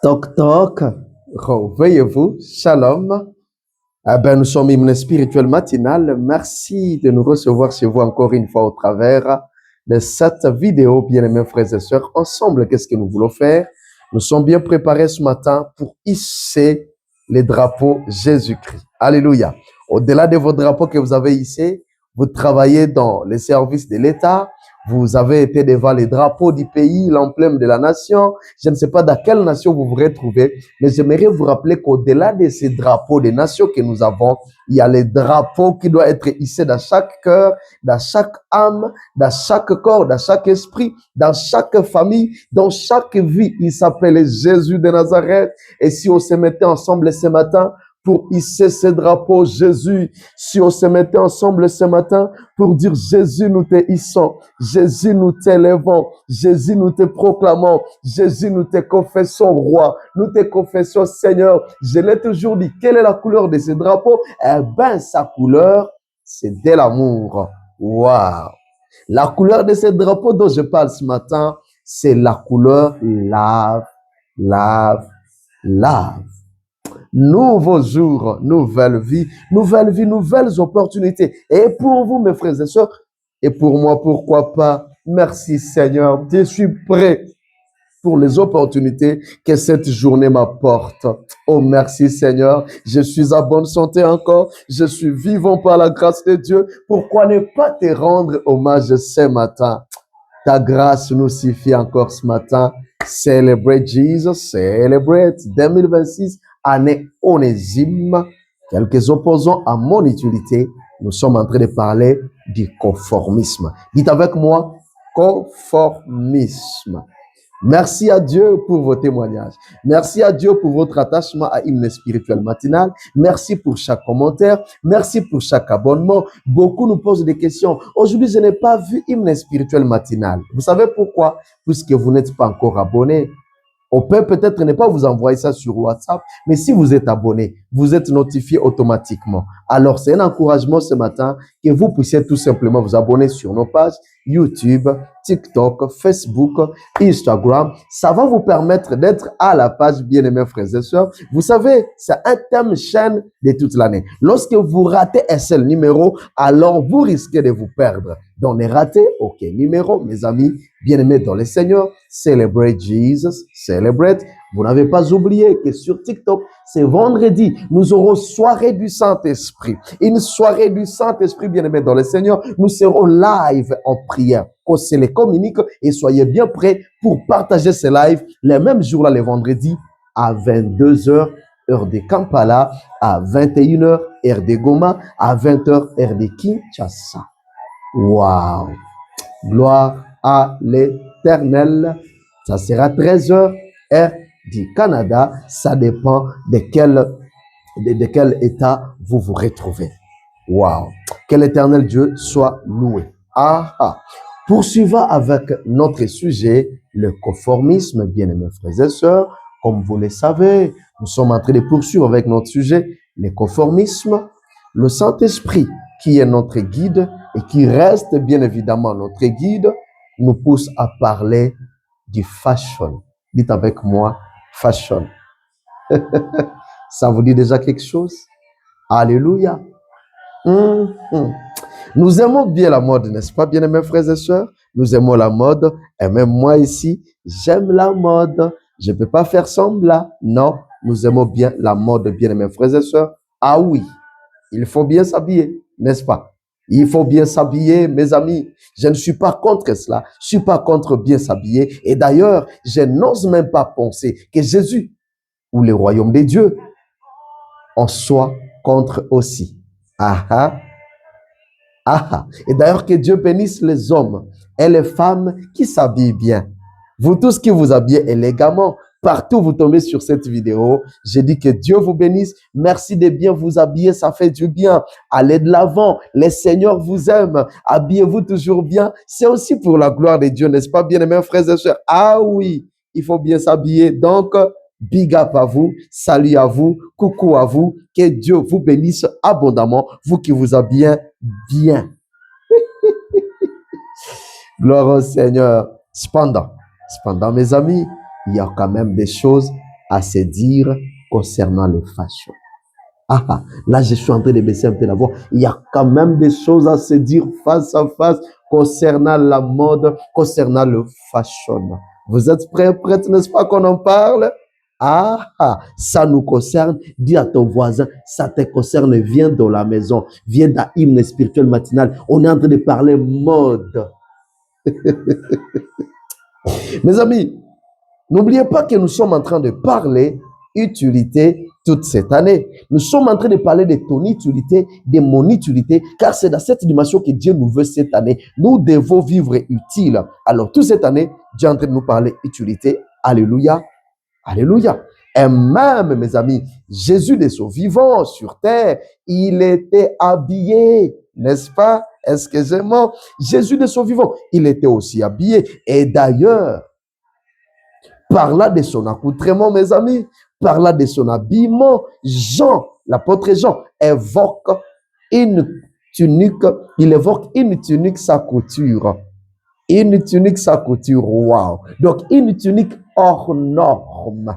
Toc toc, réveillez-vous, shalom. Nous sommes Hymne Spirituel Matinal. Merci de nous recevoir chez vous encore une fois au travers de cette vidéo, bien-aimés frères et sœurs. Ensemble, qu'est-ce que nous voulons faire? Nous sommes bien préparés ce matin pour hisser les drapeaux Jésus-Christ. Alléluia. Au-delà de vos drapeaux que vous avez hissés, vous travaillez dans les services de l'État, vous avez été devant les drapeaux du pays, l'emblème de la nation. Je ne sais pas dans quelle nation vous vous retrouvez, mais j'aimerais vous rappeler qu'au-delà de ces drapeaux des nations que nous avons, il y a les drapeaux qui doivent être hissés dans chaque cœur, dans chaque âme, dans chaque corps, dans chaque esprit, dans chaque famille, dans chaque vie. Il s'appelle Jésus de Nazareth. Et si on se mettait ensemble ce matin pour hisser ce drapeau, Jésus, si on se mettait ensemble ce matin pour dire Jésus, nous te hissons, Jésus, nous t'élevons, Jésus, nous te proclamons, Jésus, nous te confessons, roi, nous te confessons, Seigneur. Je l'ai toujours dit, quelle est la couleur de ce drapeau? Eh bien, sa couleur, c'est de l'amour. Waouh! La couleur de ce drapeau dont je parle ce matin, c'est la couleur lave, lave, lave. Nouveaux jours, nouvelle vie, nouvelles opportunités. Et pour vous, mes frères et sœurs, et pour moi, pourquoi pas? Merci Seigneur, je suis prêt pour les opportunités que cette journée m'apporte. Oh, merci Seigneur, je suis à bonne santé encore, je suis vivant par la grâce de Dieu. Pourquoi ne pas te rendre hommage ce matin? Ta grâce nous suffit encore ce matin. Celebrate Jesus, celebrate 2026, année onésime. Quelques opposants à mon utilité, nous sommes en train de parler du conformisme. Dites avec moi, conformisme. Merci à Dieu pour vos témoignages. Merci à Dieu pour votre attachement à Hymne Spirituel Matinal. Merci pour chaque commentaire. Merci pour chaque abonnement. Beaucoup nous posent des questions. Aujourd'hui, je n'ai pas vu Hymne Spirituel Matinal. Vous savez pourquoi? Puisque vous n'êtes pas encore abonné. On peut peut-être ne pas vous envoyer ça sur WhatsApp, mais si vous êtes abonné, vous êtes notifié automatiquement. Alors, c'est un encouragement ce matin que vous puissiez tout simplement vous abonner sur nos pages YouTube, TikTok, Facebook, Instagram. Ça va vous permettre d'être à la page, bien-aimés frères et sœurs. Vous savez, c'est un thème chaîne de toute l'année. Lorsque vous ratez un seul numéro, alors vous risquez de vous perdre. Donc, ne ratez aucun numéro, mes amis bien-aimés dans le Seigneur. Celebrate Jesus, celebrate. Vous n'avez pas oublié que sur TikTok, c'est vendredi, nous aurons soirée du Saint-Esprit. Une soirée du Saint-Esprit, bien-aimés dans le Seigneur. Nous serons live en prière. Qu'on se les communique et soyez bien prêts pour partager ces lives les mêmes jours là, les vendredis, à 22h, heure de Kampala, à 21h, heure de Goma, à 20h, heure de Kinshasa. Waouh! Gloire à l'Éternel. Ça sera 13h, heure du Canada. Ça dépend de quel état vous vous retrouvez. Waouh! Que l'Éternel Dieu soit loué. Ah ah! Poursuivons avec notre sujet, le conformisme, bien-aimés frères et sœurs. Comme vous le savez, nous sommes en train de poursuivre avec notre sujet, le conformisme. Le Saint-Esprit, qui est notre guide et qui reste bien évidemment notre guide, nous pousse à parler du fashion. Dites avec moi, fashion. Ça vous dit déjà quelque chose? Alléluia. Nous aimons bien la mode, n'est-ce pas, bien-aimés frères et sœurs? Nous aimons la mode, et même moi ici, j'aime la mode. Je ne peux pas faire semblant. Non, nous aimons bien la mode, bien-aimés frères et sœurs. Ah oui, il faut bien s'habiller, n'est-ce pas? Il faut bien s'habiller, mes amis. Je ne suis pas contre cela. Je ne suis pas contre bien s'habiller. Et d'ailleurs, je n'ose même pas penser que Jésus ou le royaume des dieux en soit contre aussi. Ah ah. Ah, et d'ailleurs, que Dieu bénisse les hommes et les femmes qui s'habillent bien. Vous tous qui vous habillez élégamment, partout où vous tombez sur cette vidéo, je dis que Dieu vous bénisse. Merci de bien vous habiller, ça fait du bien. Allez de l'avant, les seigneurs vous aiment. Habillez-vous toujours bien. C'est aussi pour la gloire de Dieu, n'est-ce pas, bien-aimés frères et sœurs? Ah oui, il faut bien s'habiller. Donc, big up à vous, salut à vous, coucou à vous. Que Dieu vous bénisse abondamment, vous qui vous habillez bien. Gloire au Seigneur. Cependant, mes amis, il y a quand même des choses à se dire concernant les fashions. Là, je suis en train de baisser un peu la voix. Il y a quand même des choses à se dire face à face concernant la mode, concernant le fashion. Vous êtes prêts, n'est-ce pas, qu'on en parle? Ça nous concerne. Dis à ton voisin, ça te concerne. Viens dans la maison. Viens dans Hymne Spirituel Matinal. On est en train de parler mode. Mes amis, n'oubliez pas que nous sommes en train de parler utilité toute cette année. Nous sommes en train de parler de ton utilité, de mon utilité, car c'est dans cette dimension que Dieu nous veut cette année. Nous devons vivre utile. Alors, toute cette année, Dieu est en train de nous parler utilité. Alléluia. Alléluia. Et même, mes amis, Jésus de son vivant sur terre, il était habillé, n'est-ce pas? Excusez-moi. Jésus de son vivant, il était aussi habillé. Et d'ailleurs, par là de son accoutrement, mes amis, par là de son habillement, Jean, l'apôtre Jean, évoque une tunique, il évoque une tunique sa couture. Une tunique sa couture, wow. Donc, une tunique hors norme.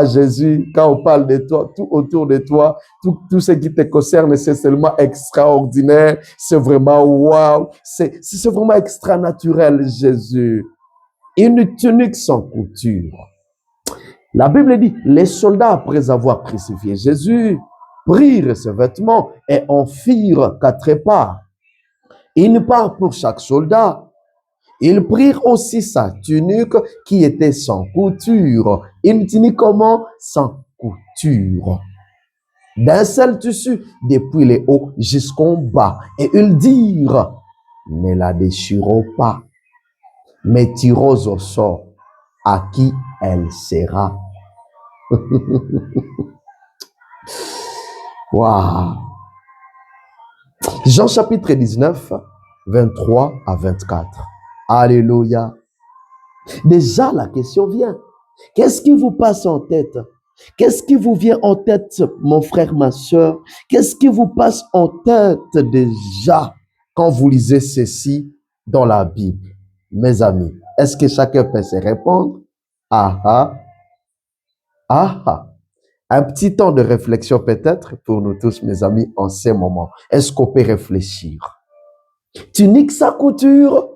Jésus, quand on parle de toi, tout autour de toi, tout ce qui te concerne, c'est seulement extraordinaire, c'est vraiment wow, c'est vraiment extra naturel, Jésus. Une tunique sans couture. La Bible dit, les soldats, après avoir crucifié Jésus, prirent ses vêtements et en firent 4 parts. Une part pour chaque soldat. Ils prirent aussi sa tunique qui était sans couture. Une tunique comment? Sans couture. D'un seul tissu, depuis les hauts jusqu'en bas. Et ils dirent, ne la déchirons pas, mais tirons au sort à qui elle sera. Wow. Jean chapitre 19, 23 à 24. Alléluia. Déjà, la question vient. Qu'est-ce qui vous passe en tête? Qu'est-ce qui vous vient en tête, mon frère, ma soeur? Qu'est-ce qui vous passe en tête déjà quand vous lisez ceci dans la Bible? Mes amis, est-ce que chacun peut se répondre? Un petit temps de réflexion peut-être pour nous tous, mes amis, en ces moments. Est-ce qu'on peut réfléchir? Tunique sa couture.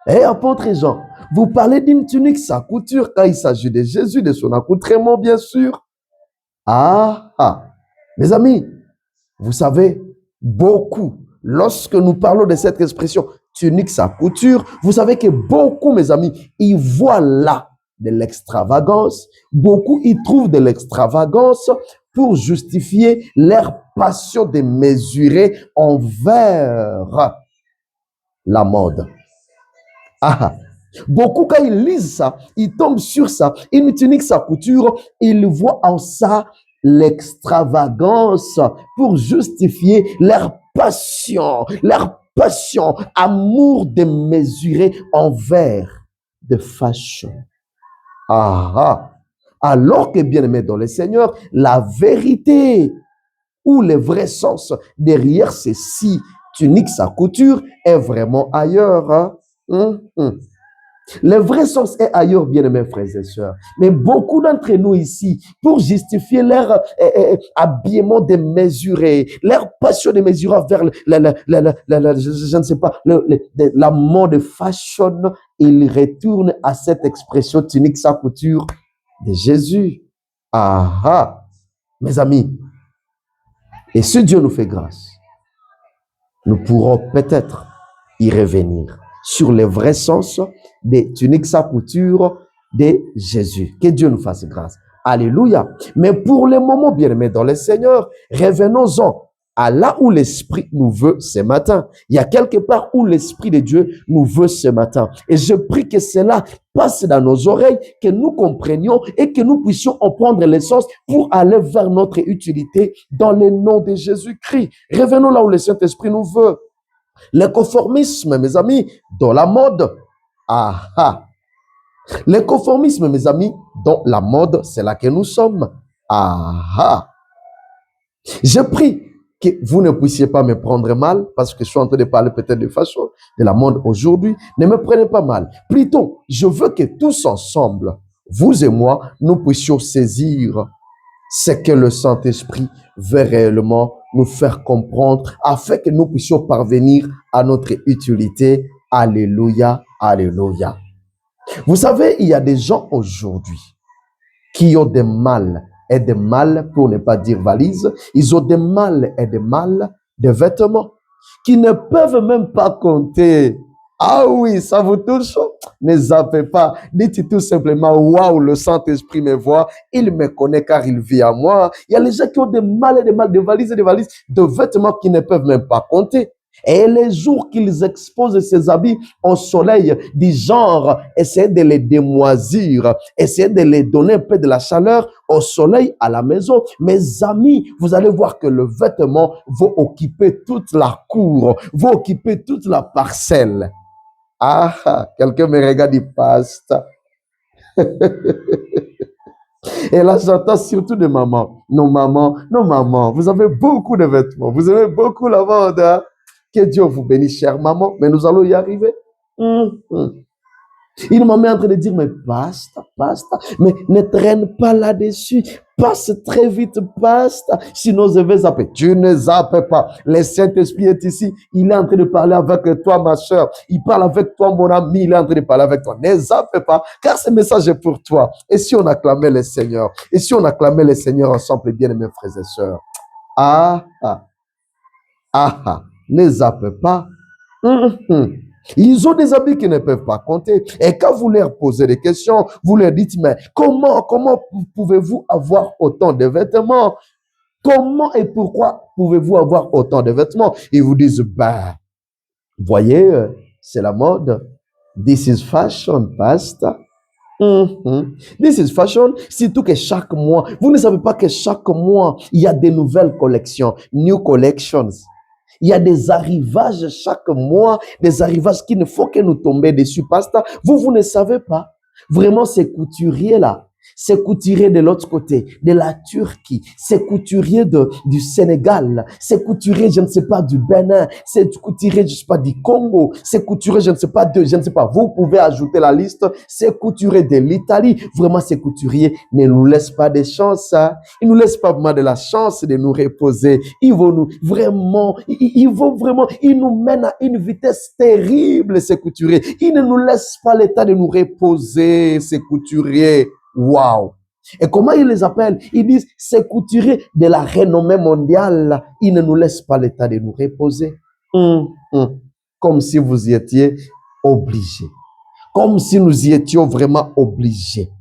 Apôtre Jean, vous parlez d'une tunique sa couture quand il s'agit de Jésus, de son accoutrement, bien sûr. Mes amis, vous savez, beaucoup, lorsque nous parlons de cette expression, tunique sa couture, vous savez que beaucoup, mes amis, ils voient là de l'extravagance. Beaucoup y trouvent de l'extravagance pour justifier leur passion démesurée envers la mode. Beaucoup, quand ils lisent ça, ils tombent sur ça, une tunique sa couture, ils voient en ça l'extravagance pour justifier leur passion, amour démesuré envers de fashion. Alors que, bien aimé dans le Seigneur, la vérité ou le vrai sens derrière ceci, tunique sa couture, est vraiment ailleurs. Le vrai sens est ailleurs, bien aimés frères et sœurs. Mais beaucoup d'entre nous ici, pour justifier leur habillement démesuré, leur passion démesurée vers je ne sais pas, la mode fashion, ils retournent à cette expression tunique sa couture de Jésus. Mes amis, et si Dieu nous fait grâce, nous pourrons peut-être y revenir sur le vrai sens des tuniques sa couture de Jésus. Que Dieu nous fasse grâce. Alléluia. Mais pour le moment, bien-aimés dans le Seigneur, revenons-en à là où l'Esprit nous veut ce matin. Il y a quelque part où l'Esprit de Dieu nous veut ce matin. Et je prie que cela passe dans nos oreilles, que nous comprenions et que nous puissions en prendre l'essence pour aller vers notre utilité dans le nom de Jésus-Christ. Revenons là où le Saint-Esprit nous veut. Le conformisme, mes amis, dans la mode. Le conformisme, mes amis, dans la mode, c'est là que nous sommes. Je prie que vous ne puissiez pas me prendre mal parce que je suis en train de parler peut-être de fashion, de la mode aujourd'hui. Ne me prenez pas mal. Plutôt, je veux que tous ensemble, vous et moi, nous puissions saisir ce que le Saint-Esprit veut réellement nous faire comprendre afin que nous puissions parvenir à notre utilité. Alléluia, alléluia. Vous savez, il y a des gens aujourd'hui qui ont des mal et des mal, pour ne pas dire valises, ils ont des mal et des mal de vêtements qui ne peuvent même pas compter. Ah oui, ça vous touche? Ne zappez pas. Dites tout simplement, waouh, le Saint-Esprit me voit, il me connaît car il vit à moi. Il y a les gens qui ont des mal et des mal, de valises et des valises, de vêtements qui ne peuvent même pas compter. Et les jours qu'ils exposent ces habits au soleil, du genre, essayer de les démoisir, essayer de les donner un peu de la chaleur au soleil à la maison. Mes amis, vous allez voir que le vêtement va occuper toute la cour, va occuper toute la parcelle. Ah, quelqu'un me regarde, il passe. Et là, j'entends surtout de maman. Non, maman, non, maman, vous avez beaucoup de vêtements, vous avez beaucoup la mode. Hein? Que Dieu vous bénisse, chère maman, mais nous allons y arriver. Il m'a mis en train de dire, mais basta, mais ne traîne pas là-dessus, passe très vite, basta, sinon je vais zapper. Tu ne zappes pas, le Saint-Esprit est ici, il est en train de parler avec toi, ma soeur, il parle avec toi, mon ami, il est en train de parler avec toi. Ne zappe pas, car ce message est pour toi. Et si on acclamait le Seigneur, et si on acclamait le Seigneur ensemble, bien mes frères et sœurs, ne zappe pas. Ils ont des habits qui ne peuvent pas compter. Et quand vous leur posez des questions, vous leur dites, mais comment pouvez-vous avoir autant de vêtements? Comment et pourquoi pouvez-vous avoir autant de vêtements? Ils vous disent, bah, voyez, c'est la mode. This is fashion, pastor. This is fashion. Surtout que chaque mois, vous ne savez pas que chaque mois, il y a des nouvelles collections, new collections. Il y a des arrivages chaque mois, des arrivages qu'il ne faut que nous tomber dessus. Pasteur, vous ne savez pas. Vraiment, ces couturiers-là, ces couturiers de l'autre côté, de la Turquie, ces couturiers du Sénégal, ces couturiers, je ne sais pas, du Bénin, ces couturiers, je ne sais pas, du Congo, ces couturiers, je ne sais pas, vous pouvez ajouter la liste, ces couturiers de l'Italie. Vraiment, ces couturiers ne nous laissent pas de chance. Hein? Ils ne nous laissent pas vraiment de la chance de nous reposer. Ils vont ils nous mènent à une vitesse terrible, ces couturiers. Ils ne nous laissent pas le temps de nous reposer, ces couturiers. Waouh! Et comment ils les appellent? Ils disent, ces couturiers de la renommée mondiale, ils ne nous laissent pas le temps de nous reposer. Comme si vous y étiez obligés. Comme si nous y étions vraiment obligés.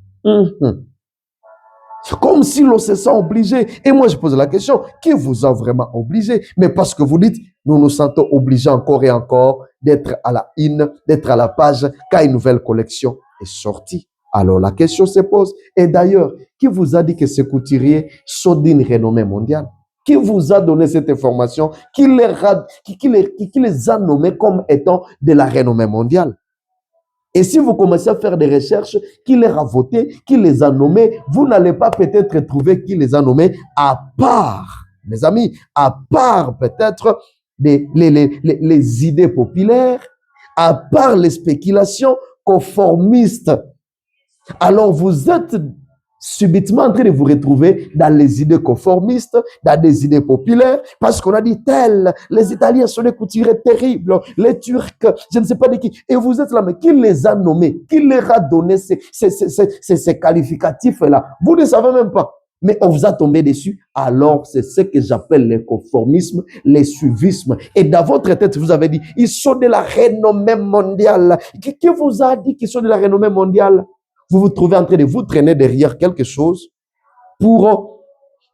Comme si l'on se sent obligé. Et moi, je pose la question, qui vous a vraiment obligé? Mais parce que vous dites, nous nous sentons obligés encore et encore d'être à la une, d'être à la page quand une nouvelle collection est sortie. Alors la question se pose. Et d'ailleurs, qui vous a dit que ces couturiers sont d'une renommée mondiale? Qui vous a donné cette information? Qui les a nommés comme étant de la renommée mondiale? Et si vous commencez à faire des recherches, qui les a votés, qui les a nommés, vous n'allez pas peut-être trouver qui les a nommés, à part, mes amis, à part peut-être les idées populaires, à part les spéculations conformistes. Alors vous êtes subitement en train de vous retrouver dans les idées conformistes, dans des idées populaires, parce qu'on a dit tel, les Italiens sont des couturiers terribles, les Turcs, je ne sais pas de qui, et vous êtes là, mais qui les a nommés? Qui leur a donné ces qualificatifs-là? Vous ne savez même pas. Mais on vous a tombé dessus. Alors, c'est ce que j'appelle le conformisme, le suivisme. Et dans votre tête, vous avez dit, ils sont de la renommée mondiale. Qui vous a dit qu'ils sont de la renommée mondiale? Vous vous trouvez en train de vous traîner derrière quelque chose pour...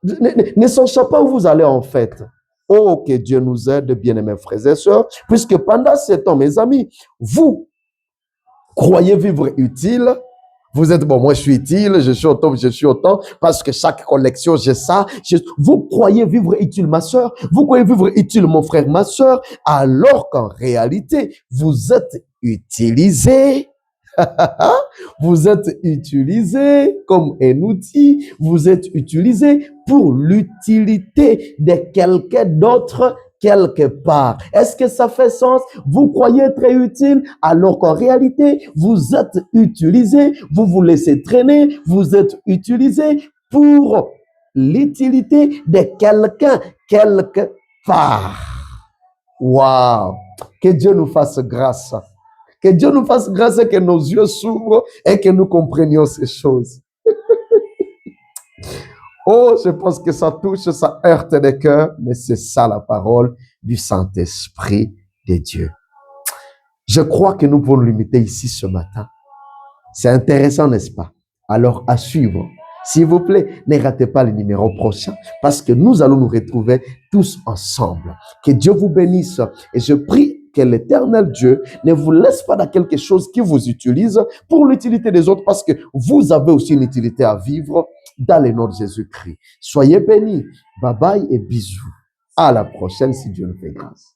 Ne songez pas où vous allez en fait. Oh, que Dieu nous aide, bien-aimés frères et sœurs, puisque pendant ce temps, mes amis, vous croyez vivre utile. Vous êtes, bon, moi je suis utile, je suis autant, parce que chaque collection, j'ai ça. Vous croyez vivre utile, ma soeur, vous croyez vivre utile, mon frère, ma soeur, alors qu'en réalité, vous êtes utilisé. Vous êtes utilisé comme un outil, vous êtes utilisé pour l'utilité de quelqu'un d'autre quelque part. Est-ce que ça fait sens? Vous croyez être utile alors qu'en réalité, vous êtes utilisé, vous vous laissez traîner, vous êtes utilisé pour l'utilité de quelqu'un quelque part. Waouh! Que Dieu nous fasse grâce. Que Dieu nous fasse grâce et que nos yeux s'ouvrent et que nous comprenions ces choses. Oh, je pense que ça touche, ça heurte les cœurs, mais c'est ça la parole du Saint-Esprit de Dieu. Je crois que nous pouvons nous limiter ici ce matin. C'est intéressant, n'est-ce pas? Alors, à suivre. S'il vous plaît, ne ratez pas le numéro prochain parce que nous allons nous retrouver tous ensemble. Que Dieu vous bénisse et je prie que l'Éternel Dieu ne vous laisse pas dans quelque chose qui vous utilise pour l'utilité des autres parce que vous avez aussi une utilité à vivre dans le nom de Jésus-Christ. Soyez bénis. Bye bye et bisous. À la prochaine si Dieu nous fait grâce.